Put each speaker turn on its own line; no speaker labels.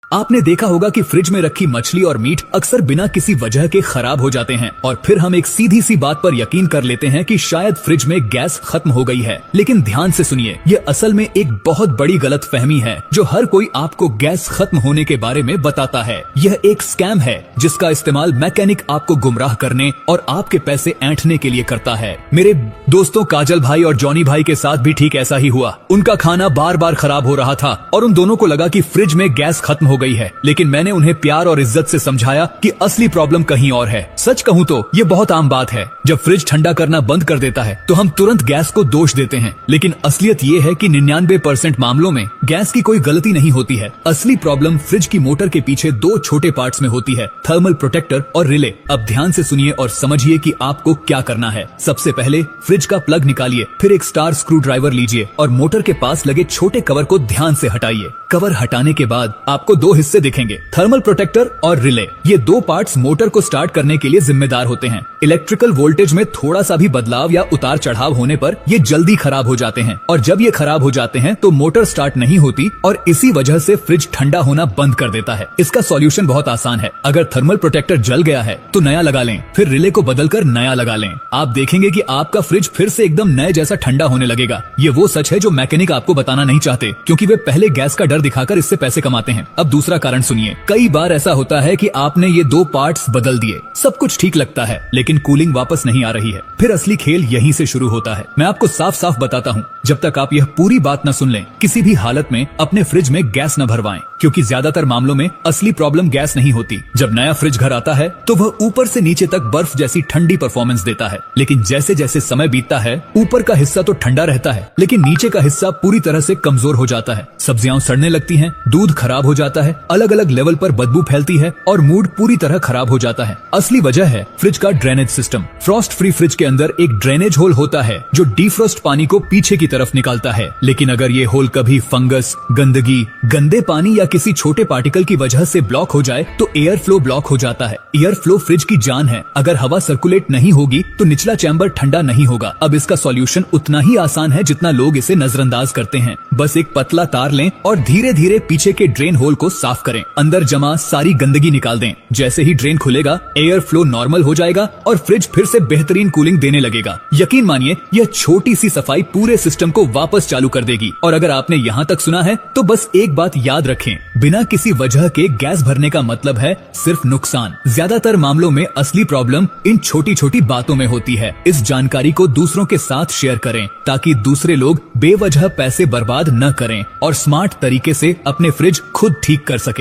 आपने देखा होगा कि फ्रिज में रखी मछली और मीट अक्सर बिना किसी वजह के खराब हो जाते हैं और फिर हम एक सीधी सी बात पर यकीन कर लेते हैं कि शायद फ्रिज में गैस खत्म हो गई है। लेकिन ध्यान से सुनिए, ये असल में एक बहुत बड़ी गलतफहमी है जो हर कोई आपको गैस खत्म होने के बारे में बताता है। यह एक स्कैम है जिसका इस्तेमाल मैकेनिक आपको गुमराह करने और आपके पैसे ऐंठने के लिए करता है। मेरे दोस्तों काजल भाई और जॉनी भाई के साथ भी ठीक ऐसा ही हुआ। उनका खाना बार बार खराब हो रहा था और उन दोनों को लगा कि फ्रिज में गैस खत्म हो गई है, लेकिन मैंने उन्हें प्यार और इज्जत से समझाया कि असली प्रॉब्लम कहीं और है। सच कहूँ तो ये बहुत आम बात है। जब फ्रिज ठंडा करना बंद कर देता है तो हम तुरंत गैस को दोष देते हैं, लेकिन असलियत ये है कि 99% मामलों में गैस की कोई गलती नहीं होती है। असली प्रॉब्लम फ्रिज की मोटर के पीछे दो छोटे पार्ट्स में होती है, थर्मल प्रोटेक्टर और रिले। अब ध्यान से सुनिए और समझिए कि आपको क्या करना है। सबसे पहले फ्रिज का प्लग निकालिए, फिर एक स्टार स्क्रू ड्राइवर लीजिए और मोटर के पास लगे छोटे कवर को ध्यान से हटाइए। कवर हटाने के बाद आपको दो हिस्से दिखेंगे, थर्मल प्रोटेक्टर और रिले। ये दो पार्ट्स मोटर को स्टार्ट करने के लिए जिम्मेदार होते हैं। इलेक्ट्रिकल वोल्टेज में थोड़ा सा भी बदलाव या उतार चढ़ाव होने पर ये जल्दी खराब हो जाते हैं और जब ये खराब हो जाते हैं तो मोटर स्टार्ट नहीं होती और इसी वजह से फ्रिज ठंडा होना बंद कर देता है। इसका सॉल्यूशन बहुत आसान है। अगर थर्मल प्रोटेक्टर जल गया है तो नया लगा लें, फिर रिले को बदलकर नया लगा लें। आप देखेंगे कि आपका फ्रिज फिर से एकदम नए जैसा ठंडा होने लगेगा। ये वो सच है जो मैकेनिक आपको बताना नहीं चाहते, क्योंकि वे पहले गैस का डर दिखाकर इससे पैसे कमाते हैं। अब दूसरा कारण सुनिए। कई बार ऐसा होता है कि आपने ये दो पार्ट्स बदल दिए, सब कुछ ठीक लगता है, लेकिन कूलिंग वापस नहीं आ रही है। फिर असली खेल यहीं से शुरू होता है। मैं आपको साफ साफ बताता हूँ, जब तक आप यह पूरी बात न सुन लें, किसी भी हालत में अपने फ्रिज में गैस न भरवाएं, क्योंकि ज्यादातर मामलों में असली प्रॉब्लम गैस नहीं होती। जब नया फ्रिज घर आता है तो वह ऊपर से नीचे तक बर्फ जैसी ठंडी परफॉर्मेंस देता है, लेकिन जैसे जैसे समय बीतता है ऊपर का हिस्सा तो ठंडा रहता है, लेकिन नीचे का हिस्सा पूरी तरह से कमजोर हो जाता है। सब्जियां सड़ने लगती हैं, दूध खराब हो जाता है, अलग अलग लेवल पर बदबू फैलती है और मूड पूरी तरह खराब हो जाता है। असली वजह है फ्रिज का drainage system. Frost free fridge के अंदर एक ड्रेनेज होल होता है जो डिफ्रॉस्ट पानी को पीछे की तरफ निकालता है, लेकिन अगर ये होल कभी फंगस, गंदगी, गंदे पानी या किसी छोटे पार्टिकल की वजह से ब्लॉक हो जाए तो एयर फ्लो ब्लॉक हो जाता है। एयर फ्लो फ्रिज की जान है। अगर हवा सर्कुलेट नहीं होगी तो निचला चैम्बर ठंडा नहीं होगा। अब इसका सॉल्यूशन उतना ही आसान है जितना लोग इसे नजरअंदाज करते हैं। बस एक पतला तार लें और धीरे धीरे पीछे के ड्रेन होल को साफ करें। अंदर जमा सारी गंदगी निकाल दें। जैसे ही ड्रेन खुलेगा एयर फ्लो नॉर्मल हो जाएगा और फ्रिज फिर से बेहतरीन कूलिंग देने लगेगा। यकीन मानिए, यह छोटी सी सफाई पूरे सिस्टम को वापस चालू कर देगी। और अगर आपने यहाँ तक सुना है तो बस एक बात याद रखें, बिना किसी वजह के गैस भरने का मतलब है सिर्फ नुकसान। ज्यादातर मामलों में असली प्रॉब्लम इन छोटी छोटी बातों में होती है। इस जानकारी को दूसरों के साथ शेयर करें ताकि दूसरे लोग बेवजह पैसे बर्बाद न करें और स्मार्ट तरीके से अपने फ्रिज खुद ठीक कर सके।